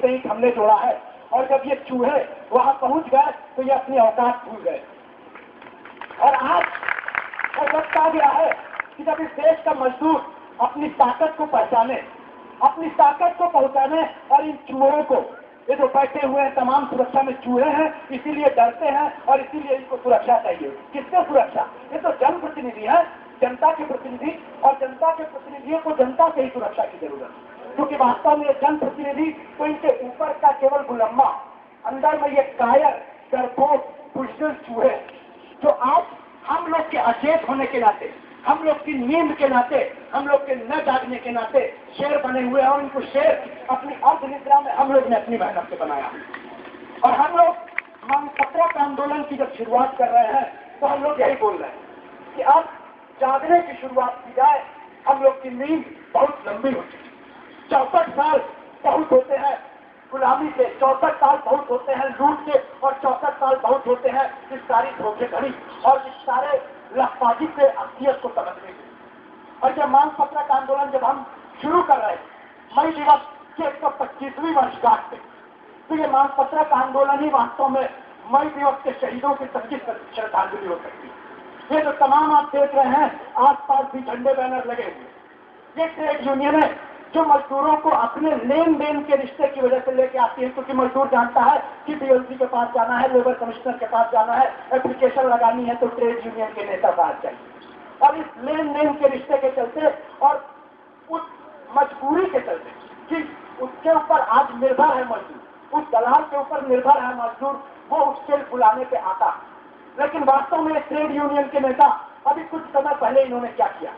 ईंट हमने जोड़ा है। और जब ये चूहे वहां पहुंच गए तो ये अपनी औकात भूल गए। और आज जब कहा गया है कि जब इस देश का मजदूर अपनी ताकत को पहचाने, अपनी ताकत को पहचाने और इन चूहों को, ये जो बैठे हुए हैं तमाम सुरक्षा में चूहे हैं, इसीलिए डरते हैं और इसीलिए इनको सुरक्षा चाहिए। किससे सुरक्षा? ये तो जनप्रतिनिधि है, जनता के प्रतिनिधि, और जनता के प्रतिनिधियों को जनता से ही सुरक्षा की जरूरत है। क्योंकि वास्तव में जनप्रतिनिधि तो इनके ऊपर का केवल गुलम्मा, अंदर में ये कायर, डरपोक, बुजदिल चूहे, जो आज हम लोग के अचेत होने के नाते, हम लोग की नींद के नाते, हम लोग के न जागने के नाते शेर बने हुए हैं। और उनको शेर अपनी अर्ध निद्रा में हम लोग ने अपनी मेहनत से बनाया। और हम लोग मांग पत्रक आंदोलन की जब शुरुआत कर रहे हैं तो हम लोग यही बोल रहे हैं कि अब जागने की शुरुआत की जाए। हम लोग की नींद बहुत लंबी हो चुकी, 64 साल बहुत होते हैं गुलामी के, 64 साल बहुत होते हैं लूट के, और 64 साल बहुत होते हैं इस सारी धोखेधड़ी और इस सारे लफबाजी से असलियत को समझने के। और जब मांग पत्रक आंदोलन जब हम शुरू कर रहे हैं मई दिवस की 125वीं वर्षगांठ पे, तो ये मांग पत्रक आंदोलन ही वास्तव में मई दिवस के शहीदों की सच्ची श्रद्धांजलि हो सकती है। ये जो तमाम आप देख रहे हैं आसपास भी झंडे बैनर लगे हुए, ये ट्रेड यूनियन है जो मजदूरों को अपने लेन देन के रिश्ते की वजह से लेके आती है। क्योंकि मजदूर जानता है कि डीएलसी के पास जाना है, लेबर कमिश्नर के पास जाना है, एप्लीकेशन लगानी है, तो ट्रेड यूनियन के नेता पास चाहिए। और इस लेन देन के रिश्ते के चलते और उस मजबूरी के चलते कि उसके ऊपर आज निर्भर है मजदूर, उस दलाल के ऊपर निर्भर है मजदूर, वो उसके बुलाने पे आता। लेकिन वास्तव में ट्रेड यूनियन के नेता अभी कुछ समय पहले इन्होंने क्या किया,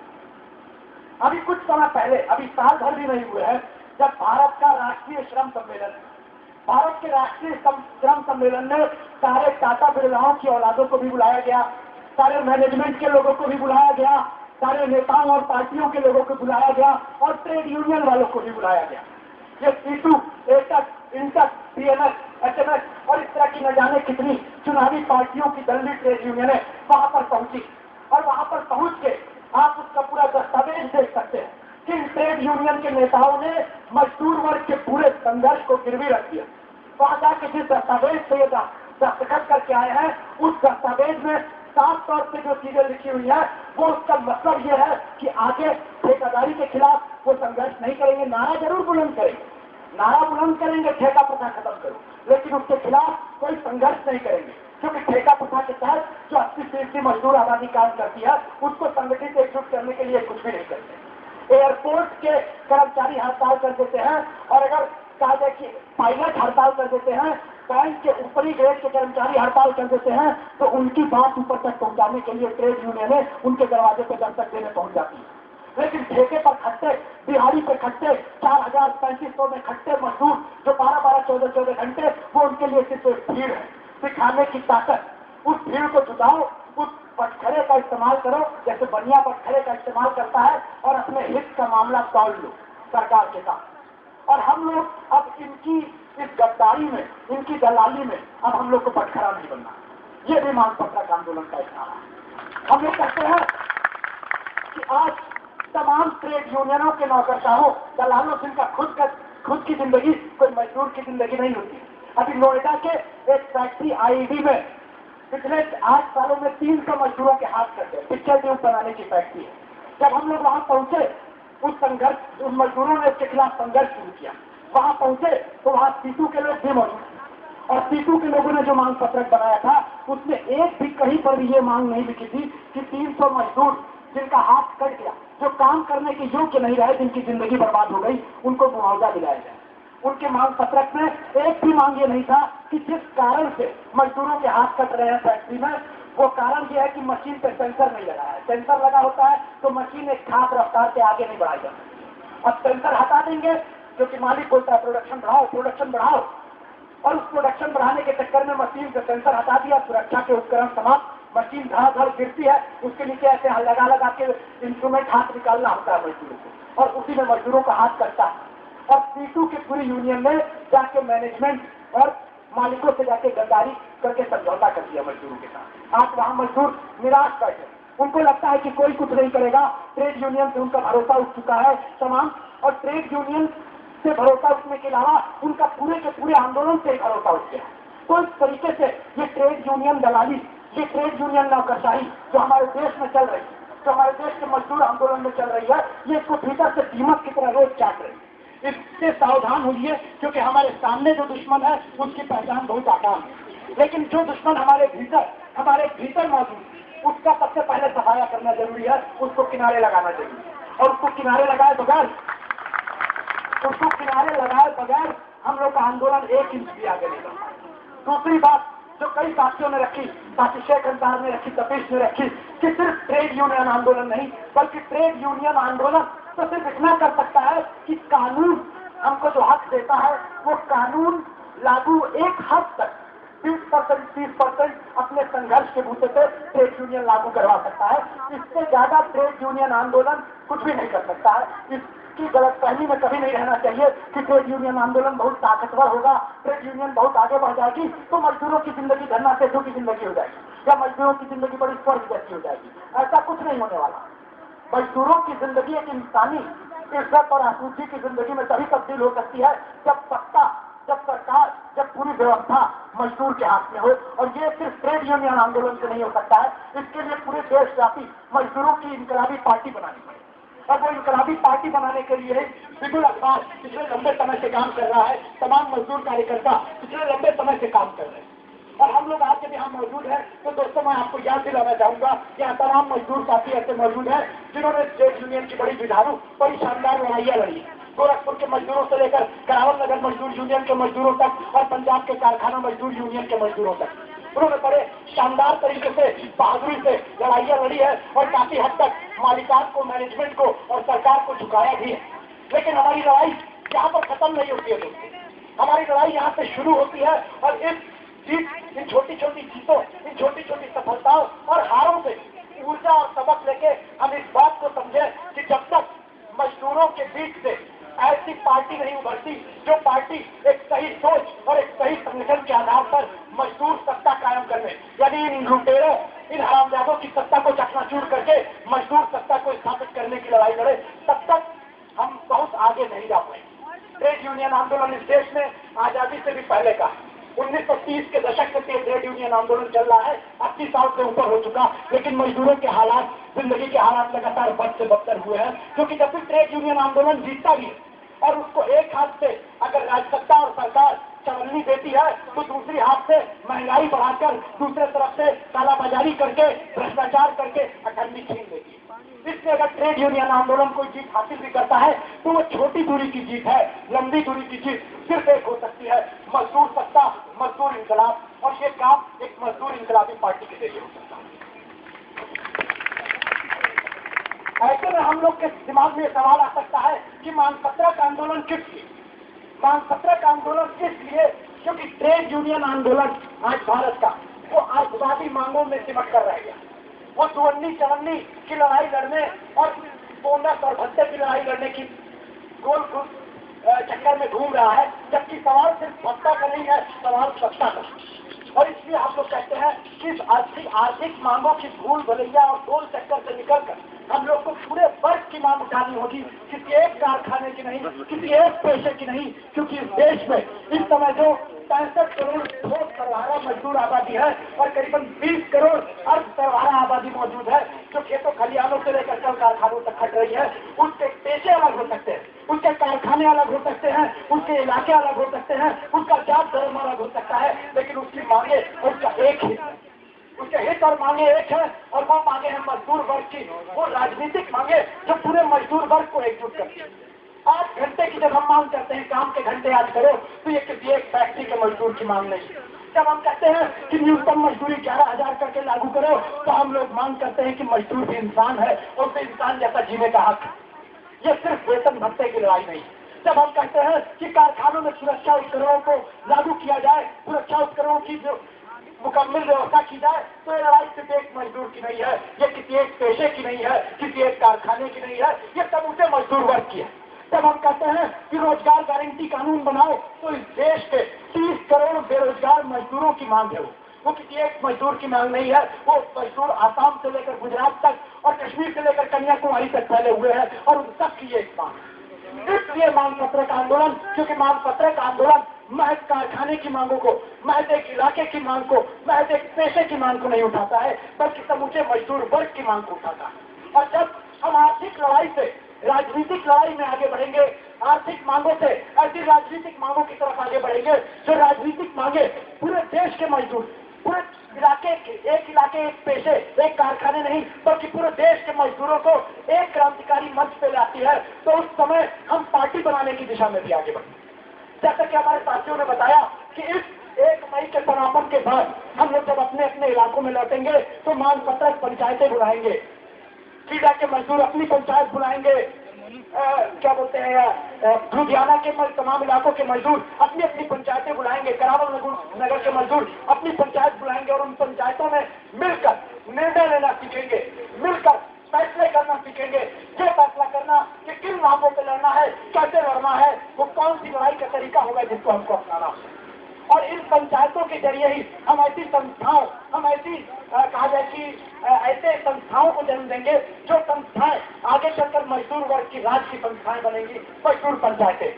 अभी कुछ समय पहले, अभी साल भर भी नहीं हुए हैं, जब भारत का राष्ट्रीय श्रम सम्मेलन, भारत के राष्ट्रीय श्रम सम्मेलन में सारे टाटा बिरलाओं की औलादों को भी बुलाया गया, सारे मैनेजमेंट के लोगों को भी बुलाया गया, सारे नेताओं और पार्टियों के लोगों को बुलाया गया, और ट्रेड यूनियन वालों को भी बुलाया गया। ये सीटू, एटक, इंटक, पीएनएस, एचएमएस और इस तरह की न जाने कितनी चुनावी पार्टियों की दल्ली ट्रेड यूनियनें वहां पर पहुंची। और वहां पर पहुंच के आप उसका पूरा दस्तावेज देख सकते हैं कि ट्रेड यूनियन के नेताओं ने मजदूर वर्ग के पूरे संघर्ष को गिरवी रख दिया। वहां जाके जिस दस्तावेज से ये दस्तखत करके आए हैं, उस दस्तावेज में साफ तौर पे जो चीजें लिखी हुई है, वो उसका मतलब ये है कि आगे ठेकेदारी के खिलाफ वो संघर्ष नहीं करेंगे। नारा जरूर बुलंद करेंगे, नारा बुलंद करेंगे ठेका प्रथा खत्म करो, लेकिन उसके खिलाफ कोई संघर्ष नहीं करेंगे। क्योंकि ठेका प्रथा के तहत जो 80% मजदूर आबादी काम करती है, उसको संगठित एकजुट करने के लिए कुछ भी नहीं करते। एयरपोर्ट के कर्मचारी हड़ताल कर देते हैं, और अगर कहा जाए कि पायलट हड़ताल कर देते हैं, बैंक के ऊपरी ग्रेड के कर्मचारी हड़ताल कर देते हैं, तो उनकी बात ऊपर तक पहुंचाने के लिए ट्रेड यूनियनें उनके दरवाजे पर दस्तक देने पहुंच जाती है। लेकिन ठेके पर खट्टे, दिहाड़ी पे खट्टे, 4000-3500 में खट्टे मजदूर जो 12-12, 14-14 घंटे, वो उनके लिए सिर्फ एक भीड़ है, दिखाने की ताकत। उस भीड़ को जुटाओ, उस बटखरे का इस्तेमाल करो जैसे बनिया बटखरे का इस्तेमाल करता है, और अपने हित का मामला तौल लो सरकार के साथ। और हम लोग अब इनकी इस गद्दारी में, इनकी दलाली में अब हम लोग को बटखरा नहीं बनना। ये भी मांग पत्रक आंदोलन का एक नारा है। हम लोग कहते हैं कि आज तमाम ट्रेड यूनियनों के नौकरशाहों, दलालों, जिनका खुद की जिंदगी कोई मजदूर की जिंदगी नहीं होती। अभी नोएडा के एक फैक्ट्री आईडी में पिछले 8 सालों में 300 मजदूरों के हाथ कटे, पिक्चर ट्यूब बनाने की फैक्ट्री है। जब हम लोग वहां पहुंचे, उस संघर्ष, उन मजदूरों ने इसके खिलाफ संघर्ष शुरू किया। वहां पहुंचे तो वहां सीटू के लोग भी मौजूद थे, और सीटू के लोगों ने जो मांग पत्रक बनाया था, उसमें एक भी कहीं पर भी ये मांग नहीं लिखी थी कि 300 मजदूर जिनका हाथ कट गया, जो काम करने के योग्य नहीं रहे, जिनकी जिंदगी बर्बाद हो गई, उनको मुआवजा दिलाया जाए। उनके मांग पत्रक में एक भी मांग ये नहीं था कि जिस कारण से मजदूरों के हाथ कट रहे हैं फैक्ट्री में, वो कारण ये है कि मशीन पे सेंसर नहीं लगा है। सेंसर लगा होता है तो मशीन एक खास रफ्तार से आगे नहीं बढ़ाई जाती। अब सेंसर हटा देंगे क्योंकि मालिक बोलता है प्रोडक्शन बढ़ाओ, प्रोडक्शन बढ़ाओ, और उस प्रोडक्शन बढ़ाने के चक्कर में मशीन से सेंसर हटा दिया, सुरक्षा के उपकरण समाप्त, मशीन धड़ाधड़ गिरती है, उसके नीचे ऐसे लगा के इंस्ट्रूमेंट हाथ निकालना होता है मजदूरों को, और उसी में मजदूरों का हाथ कटता है। और सीटू की पूरी यूनियन ने जाके मैनेजमेंट और मालिकों से जाके गद्दारी करके समझौता कर दिया मजदूरों के साथ। आज वहां मजदूर निराश बैठे, उनको लगता है कि कोई कुछ नहीं करेगा, ट्रेड यूनियन से उनका भरोसा उठ चुका है तमाम, और ट्रेड यूनियन से भरोसा उठने के अलावा उनका पूरे के पूरे आंदोलन से भरोसा उठ गया। तो इस तरीके से ये ट्रेड यूनियन दलाली, ये ट्रेड यूनियन नौकरशाही जो हमारे देश में चल रही है, जो हमारे देश के मजदूर आंदोलन में चल रही है, ये इसको भीतर से दीमक की तरह रोज चाट रही है। इससे सावधान होइए, क्योंकि हमारे सामने जो दुश्मन है उसकी पहचान बहुत आसान है, लेकिन जो दुश्मन हमारे भीतर मौजूद है, उसका सबसे पहले सफाया करना जरूरी है, उसको किनारे लगाना चाहिए। और उसको किनारे लगाए बगैर हम लोग का आंदोलन 1 इंच भी आगे नहीं बढ़ा। दूसरी बात जो कई साथियों ने रखी, साथी शेख अंसार ने रखी, तपीश ने रखी, कि सिर्फ ट्रेड यूनियन आंदोलन नहीं, बल्कि ट्रेड यूनियन आंदोलन तो सिर्फ इतना कर सकता है कि कानून हमको जो हक देता है वो कानून लागू एक हद तक 20% 30% अपने संघर्ष के बूते से ट्रेड यूनियन लागू करवा सकता है। इससे ज्यादा ट्रेड यूनियन आंदोलन कुछ भी नहीं कर सकता है। इसकी गलतफहमी में कभी नहीं रहना चाहिए कि ट्रेड यूनियन आंदोलन बहुत ताकतवर होगा, ट्रेड यूनियन बहुत आगे बढ़ जाएगी तो मजदूरों की जिंदगी धरना सेठों की जिंदगी हो जाएगी, या मजदूरों की जिंदगी बड़ी स्वर्ग जैसी हो जाएगी। ऐसा कुछ नहीं होने वाला। मजदूरों की जिंदगी एक इंसानी इज्जत और आसूची की जिंदगी में तभी तब्दील हो सकती है जब सत्ता, जब सरकार, जब पूरी व्यवस्था मजदूर के हाथ में हो। और ये सिर्फ ट्रेड यूनियन आंदोलन से नहीं हो सकता है, इसके लिए पूरे देशव्यापी मजदूरों की इनकलाबी पार्टी बनानी पड़ेगी। और वो इनकलाबी पार्टी बनाने के लिए बिगुल अखबार पिछले लंबे समय से काम कर रहा है, तमाम मजदूर कार्यकर्ता पिछले लंबे समय से काम कर रहे हैं। और हम लोग आज जब यहाँ मौजूद हैं तो दोस्तों मैं आपको याद दिलाना चाहूंगा कि यहाँ तमाम मजदूर साथी ऐसे मौजूद हैं जिन्होंने ट्रेड यूनियन की बड़ी जुझारू, बड़ी शानदार लड़ाइयाँ लड़ी। गोरखपुर के मजदूरों से लेकर करावल नगर मजदूर यूनियन के मजदूरों तक और पंजाब के कारखाना मजदूर यूनियन के मजदूरों तक उन्होंने बड़े शानदार तरीके से बहादुरी से लड़ाइयाँ लड़ी है और काफी हद तक मालिकान को, मैनेजमेंट को और सरकार को झुकाया भी है। लेकिन हमारी लड़ाई यहाँ पर खत्म नहीं होती है दोस्तों, हमारी लड़ाई यहाँ से शुरू होती है। और इन छोटी छोटी जीतों, इन छोटी छोटी सफलताओं और हारों से ऊर्जा और सबक लेके हम इस बात को समझे कि जब तक मजदूरों के बीच से ऐसी पार्टी नहीं उभरती जो पार्टी एक सही सोच और एक सही संगठन के आधार पर मजदूर सत्ता कायम करने, यानी इन लुटेरों, इन हरामजादों की सत्ता को चकनाचूर करके मजदूर सत्ता को स्थापित करने की लड़ाई लड़े, तब तक हम बहुत आगे नहीं जा पाएंगे। ट्रेड यूनियन आंदोलन इस देश में आजादी से भी पहले का 1930 के दशक से ट्रेड यूनियन आंदोलन चल रहा है, 80 साल से ऊपर हो चुका, लेकिन मजदूरों के हालात, जिंदगी के हालात लगातार बद से बदतर हुए हैं। क्योंकि जब भी ट्रेड यूनियन आंदोलन जीतता भी है और उसको एक हाथ से अगर राजसत्ता और सरकार चवन्नी देती है तो दूसरी हाथ से महंगाई बढ़ाकर, दूसरे तरफ से कालाबाजारी करके, भ्रष्टाचार करके अठन्नी छीन देती है। इसलिए अगर ट्रेड यूनियन आंदोलन कोई जीत हासिल भी करता है तो वो छोटी दूरी की जीत है, लंबी दूरी की जीत सिर्फ एक हो सकती है, मजदूर सत्ता, मजदूर इंकलाब। और ये काम एक मजदूर इंकलाबी पार्टी के जरिए हो सकता है। ऐसे में हम लोग के दिमाग में सवाल आ सकता है कि मानपत्रक आंदोलन किस लिए? मानपत्रक आंदोलन इसलिए क्योंकि ट्रेड यूनियन आंदोलन आज भारत का वो आतंकवादी मांगों में सिमट कर रह गया। वो दुवन्नी चवन्नी की लड़ाई लड़ने और बोनस और भत्ते की लड़ाई लड़ने की गोल चक्कर में घूम रहा है, जबकि सवाल सिर्फ भत्ता का नहीं है, सवाल सत्ता का। और इसलिए हम लोग कहते हैं कि आर्थिक मांगों की भूल भलैया और गोल चक्कर से निकलकर हम लोग को पूरे वर्ग की मांग उठानी होगी, किसी एक कारखाने की नहीं, किसी एक पेशे की नहीं। क्योंकि इस देश में इस समय जो 65 करोड़ ठोस सर्वहारा मजदूर आबादी है और करीबन 20 करोड़ अर्ध सर्वहारा आबादी मौजूद है जो खेतों खलिहानों से लेकर कल कारखानों तक खट रही है। उसके पेशे अलग हो सकते हैं, उसके कारखाने अलग हो सकते हैं, उसके इलाके अलग हो सकते हैं, उसका जात धर्म अलग हो सकता है, लेकिन उसकी मांगे उसका एक ही है, उसके हित और मांगे एक है। और वो मांगे हैं मजदूर वर्ग की, वो राजनीतिक मांगे जो पूरे मजदूर वर्ग को एकजुट करती है। 8 घंटे की जब हम मांग करते हैं काम के घंटे याद करो तो ये किसी एक फैक्ट्री के मजदूर की मांग नहीं। जब हम कहते हैं कि न्यूनतम मजदूरी 11,000 करके लागू करो तो हम लोग मांग करते हैं कि मजदूर भी इंसान है और उसे इंसान जैसा जीने का हक है। ये सिर्फ वेतन भत्ते की लड़ाई नहीं। जब हम कहते हैं कि कारखानों में सुरक्षा उपकरणों को लागू किया जाए, सुरक्षा उपकरणों की जो मुकम्मल व्यवस्था की जाए, तो ये लड़ाई सिर्फ एक मजदूर की नहीं है, ये किसी एक पेशे की नहीं है, किसी एक कारखाने की नहीं है, ये समूचे मजदूर वर्ग की है। जब हम कहते हैं कि रोजगार गारंटी कानून बनाओ तो इस देश के 30 करोड़ बेरोजगार मजदूरों की मांग है। वो किसी एक मजदूर की मांग नहीं है, वो मजदूर आसाम से लेकर गुजरात तक और कश्मीर से लेकर कन्याकुमारी तक फैले हुए हैं और उन सब की एक मांग। इसलिए मांग पत्रक आंदोलन, क्योंकि मांग पत्रक आंदोलन महज कारखाने की मांगों को, महज एक इलाके की मांग को, महज एक पेशे की मांग को नहीं उठाता है, बल्कि समूचे मजदूर वर्ग की मांग को उठाता है। और जब हम आर्थिक लड़ाई से राजनीतिक लड़ाई में आगे बढ़ेंगे, आर्थिक मांगों से ऐसी राजनीतिक मांगों की तरफ आगे बढ़ेंगे जो राजनीतिक मांगे पूरे देश के मजदूर, पूरे इलाके के, एक इलाके एक पेशे एक कारखाने नहीं बल्कि पूरे देश के मजदूरों को एक क्रांतिकारी मंच पे लाती है, तो उस समय हम पार्टी बनाने की दिशा में भी आगे बढ़ेंगे। जैसा कि हमारे साथियों ने बताया कि इस 1 मई के समापन के बाद हम लोग जब अपने अपने इलाकों में लौटेंगे तो मांग पत्रक पंचायतें बुलाएंगे, सीधा के मजदूर अपनी पंचायत बुलाएंगे, क्या बोलते हैं लुधियाना के तमाम इलाकों के मजदूर अपनी अपनी पंचायतें बुलाएंगे, करावल नगर के मजदूर अपनी पंचायत बुलाएंगे और उन पंचायतों में मिलकर निर्णय लेना सीखेंगे, मिलकर फैसले करना सीखेंगे, ये फैसला करना कि किन मांगों पे लड़ना है, कैसे लड़ना है, वो कौन सी लड़ाई का तरीका होगा जिसको हमको अपनाना। और इन पंचायतों के जरिए ही हम ऐसी संस्थाओं, हम ऐसी कहा जाए कि ऐसे संस्थाओं को जन्म देंगे जो संस्थाएं आगे चलकर मजदूर वर्ग की राज की संस्थाएं बनेंगी, मजदूर पंचायतें।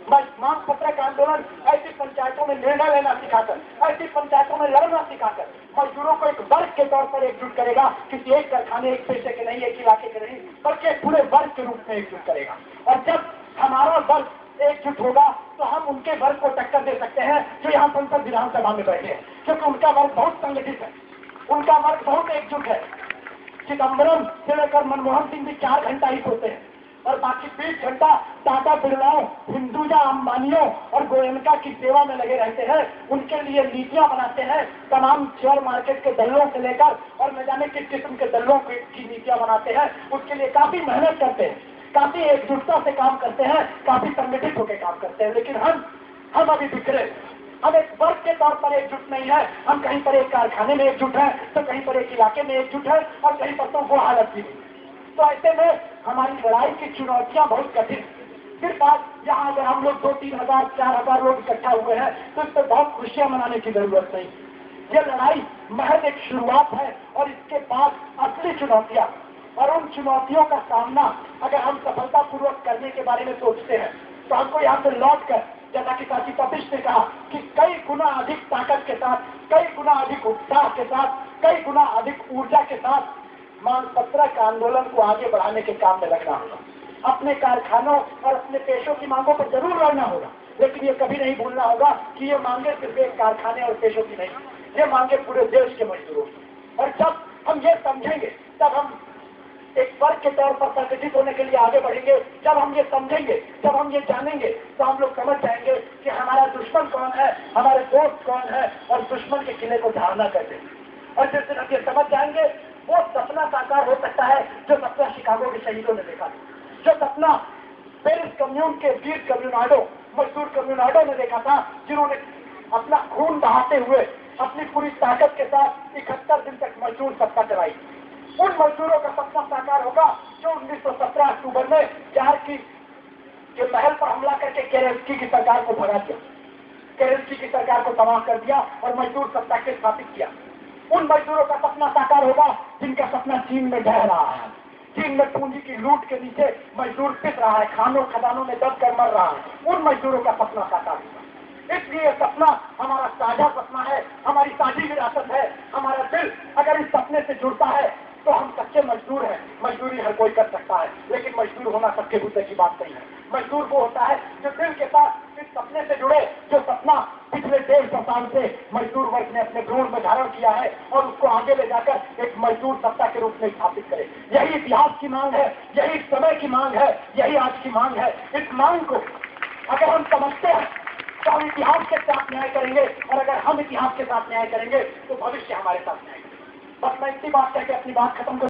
मांग पत्रक आंदोलन ऐसी पंचायतों में निर्णय लेना सिखाकर, ऐसी पंचायतों में लड़ना सिखाकर मजदूरों को एक वर्ग के तौर पर एकजुट करेगा, किसी एक कारखाने एक पेशे के नहीं, एक इलाके के नहीं, बल्कि पूरे वर्ग के रूप में एकजुट करेगा। और जब हमारा वर्ग एकजुट होगा तो हम उनके वर्ग को टक्कर दे सकते हैं जो यहाँ संसद विधानसभा में बैठे हैं, क्योंकि उनका वर्ग बहुत संगठित है, उनका वर्ग बहुत एकजुट है। चिदम्बरम से लेकर मनमोहन सिंह भी 4 घंटा ही सोते हैं और बाकी 20 घंटा टाटा बिरलाओं, हिंदुजा अंबानियों और गोयनका की सेवा में लगे रहते हैं। उनके लिए नीतियां बनाते हैं, तमाम शेयर मार्केट के दलों से लेकर और न जाने किस किस्म के दलों की नीतियां बनाते हैं। उसके लिए काफी मेहनत करते हैं, काफी एकजुटता से काम करते हैं, काफी संगठित होकर काम करते हैं। लेकिन हम अभी बिखरे, हम एक वर्ग के तौर पर एकजुट नहीं है। हम कहीं पर एक कारखाने में एकजुट है, तो कहीं पर एक इलाके में एकजुट है और कहीं पर तो वो हालत भी नहीं। तो ऐसे में हमारी लड़ाई की चुनौतियां बहुत कठिन। फिर बात यहाँ अगर हम लोग 2-3 हजार 4,000 लोग इकट्ठा हुए हैं तो इस पर बहुत खुशियां मनाने की जरूरत नहीं। ये लड़ाई महज एक शुरुआत है और इसके बाद असली चुनौतियां, और उन चुनौतियों का सामना अगर हम सफलतापूर्वक करने के बारे में सोचते हैं तो हमको यहाँ से लौट कर, जैसा कि साथी तपिश ने कहा कि कई गुना अधिक ताकत के साथ, कई गुना अधिक उत्साह के साथ, कई गुना अधिक ऊर्जा के साथ मांग पत्रक आंदोलन को आगे बढ़ाने के काम में लगना होगा। अपने कारखानों और अपने पेशों की मांगों पर जरूर लड़ना होगा, लेकिन ये कभी नहीं भूलना होगा कि ये मांगे सिर्फ एक कारखाने और पेशों की नहीं, ये मांगे पूरे देश के मजदूरों की। और जब हम ये समझेंगे तब हम एक वर्ग के तौर पर संगठित होने के लिए आगे बढ़ेंगे। जब हम ये समझेंगे, जब हम ये जानेंगे तो हम लोग समझ जाएंगे कि हमारा दुश्मन कौन है, हमारे दोस्त कौन है और दुश्मन के किले को धारणा कर देंगे। और जिस दिन हम ये समझ जाएंगे वो सपना साकार हो सकता है जो सपना शिकागो के शहीदों ने देखा, जो सपना पेरिस कम्यून के वीर कम्युनाडो, मजदूर कम्युनाडो ने देखा था, जिन्होंने अपना खून बहाते हुए अपनी पूरी ताकत के साथ 71 दिन तक मजदूर सत्ता चलाई। उन मजदूरों का सपना साकार होगा जो 1917 अक्टूबर में जहर के महल पर हमला करके केरेंस्की की सरकार को भगा दिया, केरेंस्की की सरकार को तबाह कर दिया और मजदूर सत्ता के स्थापित किया। उन मजदूरों का सपना साकार होगा जिनका सपना चीन में ढह रहा है, चीन में पूंजी की लूट के नीचे मजदूर पिस रहा है, खानों खदानों में दब कर मर रहा है। उन मजदूरों का सपना साकार होगा। इसलिए सपना हमारा साझा सपना है, हमारी साझी विरासत है। हमारा दिल अगर इस सपने से जुड़ता है तो हम सच्चे मजदूर हैं। मजदूरी हर कोई कर सकता है, लेकिन मजदूर होना सबके बुद्धे की बात नहीं है। मजदूर वो होता है जो दिल के साथ इस सपने से जुड़े, जो सपना पिछले 150 साल से मजदूर वर्ग ने अपने भ्रूण में धारण किया है और उसको आगे ले जाकर एक मजदूर सत्ता के रूप में स्थापित करे। यही इतिहास की मांग है, यही समय की मांग है, यही आज की मांग है। इस मांग को अगर हम समझते हैं तो हम इतिहास के साथ न्याय करेंगे, और अगर हम इतिहास के साथ न्याय करेंगे तो भविष्य हमारे साथ न्याय करेंगे। बस मैं इतनी बात कहकर अपनी बात खत्म